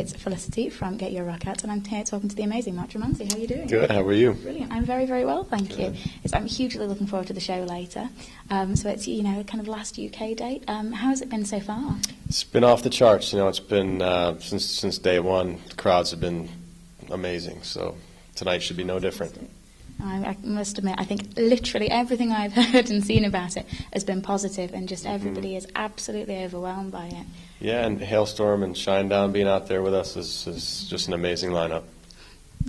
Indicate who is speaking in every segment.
Speaker 1: It's Felicity from GetYourRockOut, and I'm here talking to the amazing Mark Tremancy. How are you doing?
Speaker 2: Good. How are you?
Speaker 1: Brilliant. I'm very, very well, thank you. I'm hugely looking forward to the show later. So it's, kind of last UK date. How has it been so far?
Speaker 2: It's been off the charts. It's been since day one. The crowds have been amazing. So tonight should be no different.
Speaker 1: I must admit, I think literally everything I've heard and seen about it has been positive, and just everybody is absolutely overwhelmed by it.
Speaker 2: Yeah, and Hailstorm and Shinedown being out there with us is just an amazing lineup.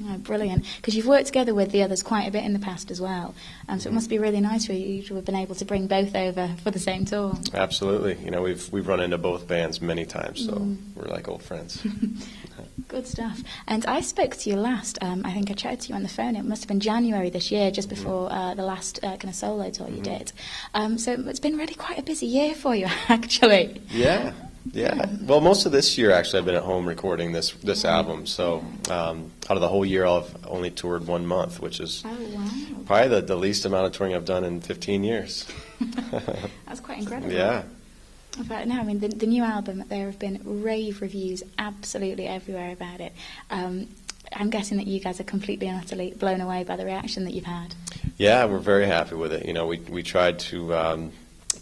Speaker 1: Oh, brilliant. Because you've worked together with the others quite a bit in the past as well. So it must be really nice for you to have been able to bring both over for the same tour.
Speaker 2: Absolutely. We've run into both bands many times, so we're like old friends.
Speaker 1: Good stuff. And I spoke to you last, I think I chatted to you on the phone, it must have been January this year, just before the last kind of solo tour you did. So it's been really quite a busy year for you, actually.
Speaker 2: Yeah. Well, most of this year, actually, I've been at home recording this album. So out of the whole year, I've only toured 1 month, which is probably the least amount of touring I've done in 15 years.
Speaker 1: That's quite incredible.
Speaker 2: Yeah.
Speaker 1: But no, I mean, the new album, there have been rave reviews absolutely everywhere about it. I'm guessing that you guys are completely and utterly blown away by the reaction that you've had. Yeah,
Speaker 2: we're very happy with it. We tried to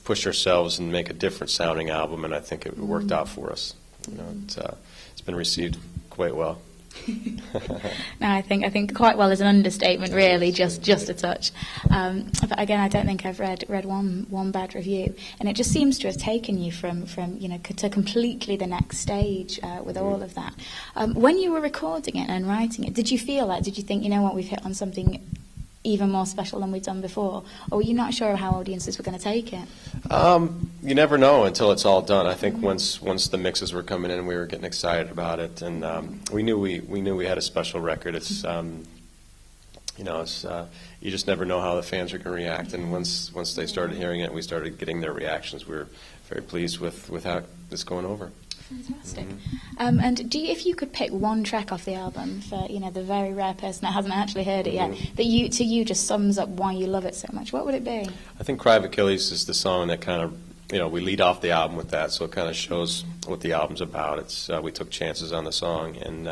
Speaker 2: push ourselves and make a different sounding album, and I think it worked out for us. It's been received quite well.
Speaker 1: No, I think quite well is an understatement, really, just a touch. But again, I don't think I've read one bad review, and it just seems to have taken you from to completely the next stage with all of that. When you were recording it and writing it, did you think, we've hit on something even more special than we've done before, or were you not sure how audiences were going to take it?
Speaker 2: You never know until it's all done. I think once the mixes were coming in, we were getting excited about it, and we knew we had a special record. It's you just never know how the fans are going to react, and once they started hearing it, we started getting their reactions. We were very pleased with how it's going over.
Speaker 1: Fantastic. And if you could pick one track off the album for the very rare person that hasn't actually heard it yet, that you just sums up why you love it so much, what would it be?
Speaker 2: I think "Cry of Achilles" is the song that kind of we lead off the album with that, so it kind of shows what the album's about. It's we took chances on the song and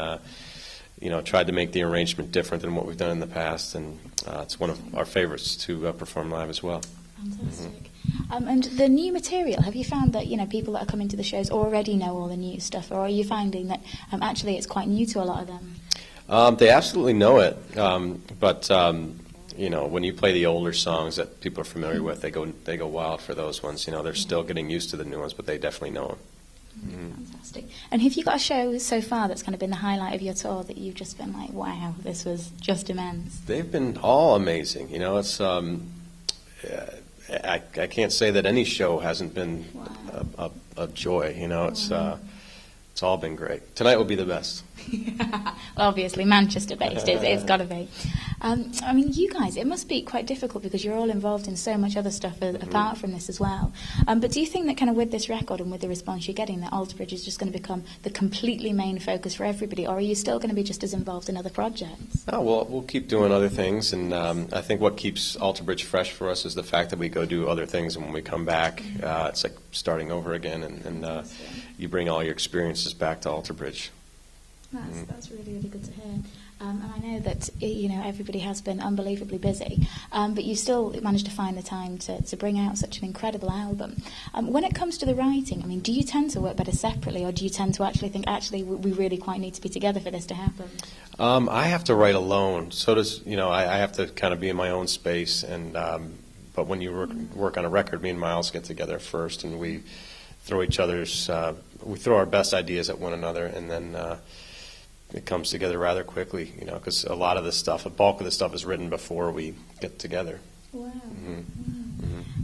Speaker 2: tried to make the arrangement different than what we've done in the past, and it's one of our favorites to perform live as well.
Speaker 1: Fantastic. And the new material, have you found that people that are coming to the shows already know all the new stuff, or are you finding that actually it's quite new to a lot of them?
Speaker 2: They absolutely know it, but when you play the older songs that people are familiar with, they go wild for those ones. They're still getting used to the new ones, but they definitely know them.
Speaker 1: Fantastic. And have you got a show so far that's kind of been the highlight of your tour that you've just been like, wow, this was just immense?
Speaker 2: They've been all amazing. It's I can't say that any show hasn't been a joy. It's all been great. Tonight will be the best.
Speaker 1: Well, obviously, Manchester-based, it's got to be. I mean, you guys, it must be quite difficult because you're all involved in so much other stuff apart from this as well. But do you think that kind of with this record and with the response you're getting, that Alter Bridge is just going to become the completely main focus for everybody, or are you still going to be just as involved in other projects?
Speaker 2: Oh, well, we'll keep doing other things, and I think what keeps Alter Bridge fresh for us is the fact that we go do other things, and when we come back, it's like starting over again, and you bring all your experiences back to Alter Bridge.
Speaker 1: That's really, really good to hear. And I know that everybody has been unbelievably busy, but you still managed to find the time to bring out such an incredible album. When it comes to the writing, I mean, do you tend to work better separately, or do you tend to actually think, we really quite need to be together for this to happen?
Speaker 2: I have to write alone. So does I have to kind of be in my own space, and but when you work on a record, me and Miles get together first, and we throw our best ideas at one another, and then it comes together rather quickly, because a lot of this stuff, a bulk of the stuff is written before we get together.
Speaker 1: Wow.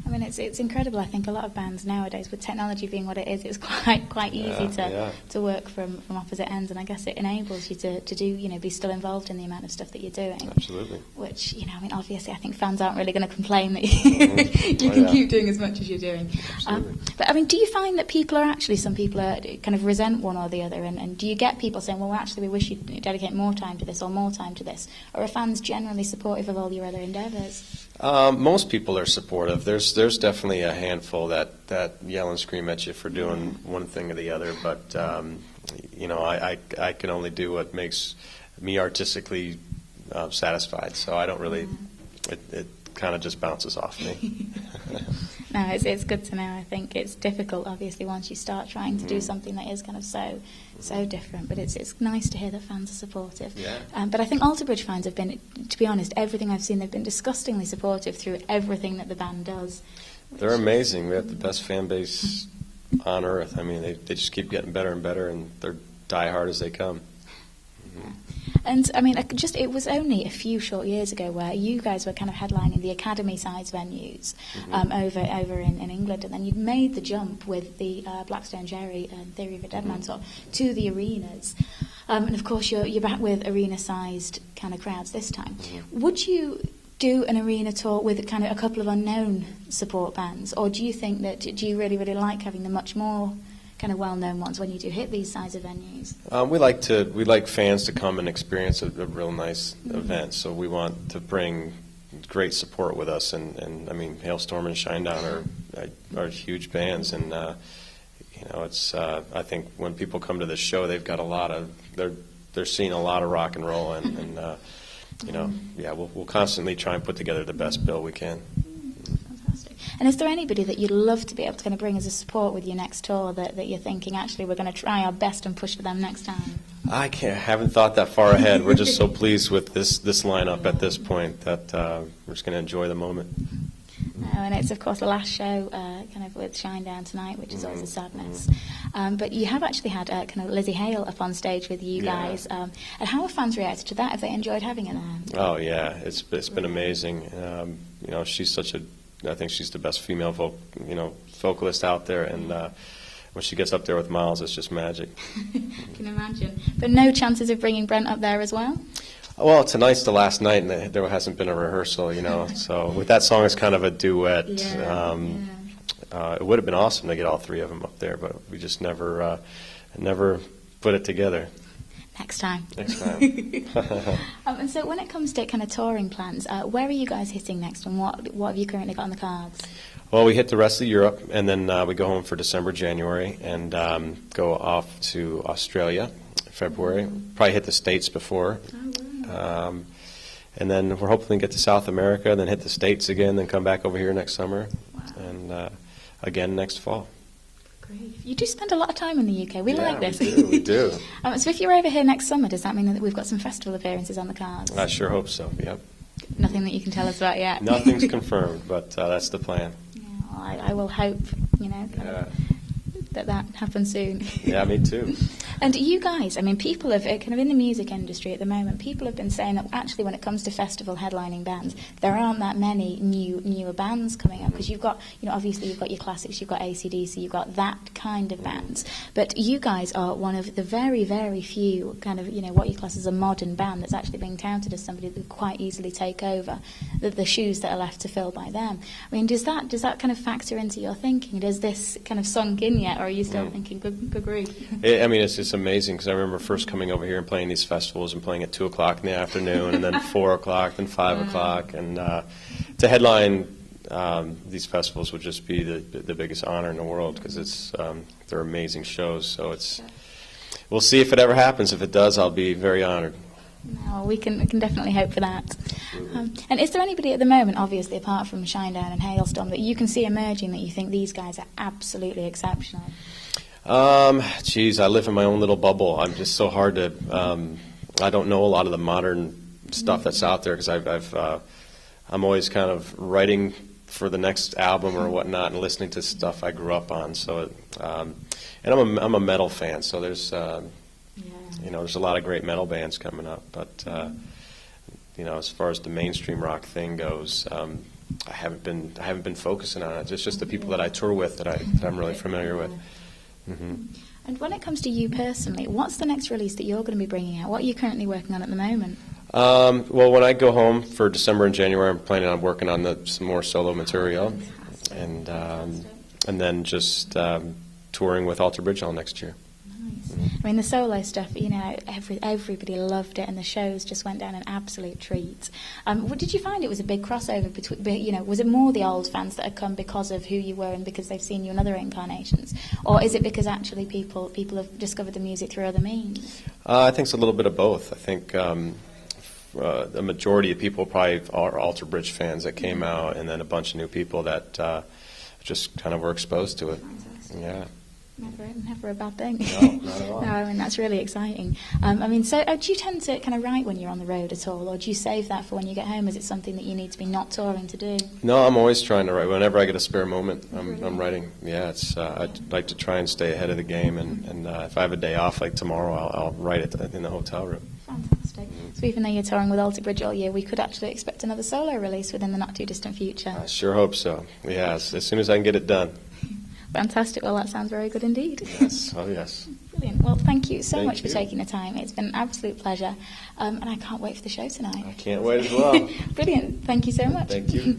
Speaker 1: I mean, it's incredible. I think a lot of bands nowadays, with technology being what it is, it's quite easy to work from opposite ends, and I guess it enables you to do, be still involved in the amount of stuff that you're doing.
Speaker 2: Absolutely.
Speaker 1: Which, I mean, obviously I think fans aren't really going to complain that you can keep doing as much as you're doing. But I mean, do you find that some people are kind of resent one or the other, and do you get people saying, well, actually we wish you'd dedicate more time to this or more time to this, or are fans generally supportive of all your other endeavours?
Speaker 2: Most people are supportive. There's definitely a handful that yell and scream at you for doing one thing or the other, but I can only do what makes me artistically satisfied. So I don't really. It kind of just bounces off me.
Speaker 1: No, it's good to know. I think it's difficult, obviously, once you start trying to do something that is kind of so different. But it's nice to hear that fans are supportive.
Speaker 2: Yeah.
Speaker 1: But I think Alter Bridge fans have been, to be honest, everything I've seen, they've been disgustingly supportive through everything that the band does.
Speaker 2: They're amazing. We have the best fan base on earth. I mean, they just keep getting better and better, and they're die hard as they come.
Speaker 1: And I mean, it was only a few short years ago where you guys were kind of headlining the academy-sized venues over in England, and then you'd made the jump with the Blackstone Jerry and Theory of a Dead Man tour to the arenas. And of course, you're back with arena-sized kind of crowds this time. Would you do an arena tour with kind of a couple of unknown support bands, or do you think that do you really like having the much more kind of well-known ones when you do hit these size of venues?
Speaker 2: We like fans to come and experience a real nice event, so we want to bring great support with us, and I mean, Hailstorm and Shinedown are huge bands, and it's I think when people come to this show, they've got they're seeing a lot of rock and roll, and we'll constantly try and put together the best bill we can.
Speaker 1: And is there anybody that you'd love to be able to kind of bring as a support with your next tour that you're thinking, actually, we're going to try our best and push for them next time?
Speaker 2: I haven't thought that far ahead. We're just so pleased with this lineup at this point that we're just going to enjoy the moment.
Speaker 1: And it's, of course, the last show kind of with Shinedown tonight, which is always a sadness. But you have actually had kind of Lizzie Hale up on stage with you guys. And how have fans reacted to that? Have they enjoyed having her there?
Speaker 2: Oh, yeah. It's been amazing. She's I think she's the best female vocalist out there, and when she gets up there with Miles, it's just magic.
Speaker 1: I can imagine. But no chances of bringing Brent up there as well?
Speaker 2: Well, tonight's the last night, and there hasn't been a rehearsal, So with that song, it's kind of a duet. It would have been awesome to get all three of them up there, but we just never put it together.
Speaker 1: Next time.
Speaker 2: And
Speaker 1: so when it comes to kind of touring plans, where are you guys hitting next, and what have you currently got on the cards?
Speaker 2: Well, we hit the rest of Europe, and then we go home for December, January, and go off to Australia in February. Probably hit the States before. And then we're hoping to get to South America, then hit the States again, then come back over here next summer, and again next fall.
Speaker 1: Great. You do spend a lot of time in the UK. We like this.
Speaker 2: We do.
Speaker 1: So if you're over here next summer, does that mean that we've got some festival appearances on the cards?
Speaker 2: I sure hope so, yep.
Speaker 1: Nothing that you can tell us about yet?
Speaker 2: Nothing's confirmed, but that's the plan.
Speaker 1: Yeah, well, I will hope, that happens soon.
Speaker 2: Yeah, me too.
Speaker 1: And you guys, I mean, people have, kind of in the music industry at the moment, people have been saying that actually when it comes to festival headlining bands, there aren't that many newer bands coming up, because you've got, obviously you've got your classics, you've got AC/DC, you've got that kind of bands, but you guys are one of the very, very few kind of, what you class as a modern band that's actually being touted as somebody that could quite easily take over the shoes that are left to fill by them. I mean, does that kind of factor into your thinking? Does this kind of sunk in yet, or are you still thinking, good grief?
Speaker 2: I mean, it's just amazing, because I remember first coming over here and playing these festivals and playing at 2 o'clock in the afternoon, and then 4 o'clock, then 5 o'clock, and to headline these festivals would just be the biggest honor in the world, because they're amazing shows. So we'll see if it ever happens. If it does, I'll be very honored.
Speaker 1: No, we can definitely hope for that. And is there anybody at the moment, obviously apart from Shinedown and Hailstorm, that you can see emerging that you think these guys are absolutely exceptional?
Speaker 2: Geez, I live in my own little bubble. I'm just so hard to. I don't know a lot of the modern stuff that's out there, because I'm always kind of writing for the next album or whatnot and listening to stuff I grew up on. So, and I'm a metal fan. So there's there's a lot of great metal bands coming up. But as far as the mainstream rock thing goes, I haven't been focusing on it. It's just the people that I tour with that I'm really familiar with. Mm-hmm.
Speaker 1: And when it comes to you personally, what's the next release that you're going to be bringing out? What are you currently working on at the moment?
Speaker 2: Well, when I go home for December and January, I'm planning on working on some more solo material, and then just touring with Alter Bridge all next year.
Speaker 1: Nice. I mean, the solo stuff, you know, everybody loved it, and the shows just went down an absolute treat. Did you find it was a big crossover between, you know, was it more the old fans that had come because of who you were and because they've seen you in other incarnations, or is it because actually people have discovered the music through other means?
Speaker 2: I think it's a little bit of both. I think the majority of people probably are Alter Bridge fans that came out, and then a bunch of new people that just kind of were exposed to it.
Speaker 1: Fantastic.
Speaker 2: Yeah.
Speaker 1: Never a bad thing.
Speaker 2: No, not at all.
Speaker 1: No, I mean, that's really exciting. I mean, so do you tend to kind of write when you're on the road at all, or do you save that for when you get home? Is it something that you need to be not touring to do?
Speaker 2: No, I'm always trying to write. Whenever I get a spare moment, I'm writing. Yeah, it's I'd like to try and stay ahead of the game, and if I have a day off, like tomorrow, I'll write it in the hotel room.
Speaker 1: Fantastic. So even though you're touring with Alter Bridge all year, we could actually expect another solo release within the not-too-distant future.
Speaker 2: I sure hope so. Yeah, as soon as I can get it done.
Speaker 1: Fantastic. Well, that sounds very good indeed.
Speaker 2: Yes. Oh, yes.
Speaker 1: Brilliant. Well, thank you so
Speaker 2: Thank
Speaker 1: much for
Speaker 2: you.
Speaker 1: taking the time. It's been an absolute pleasure, and I can't wait for the show tonight.
Speaker 2: I can't wait as well.
Speaker 1: Brilliant. Thank you so much.
Speaker 2: Thank you.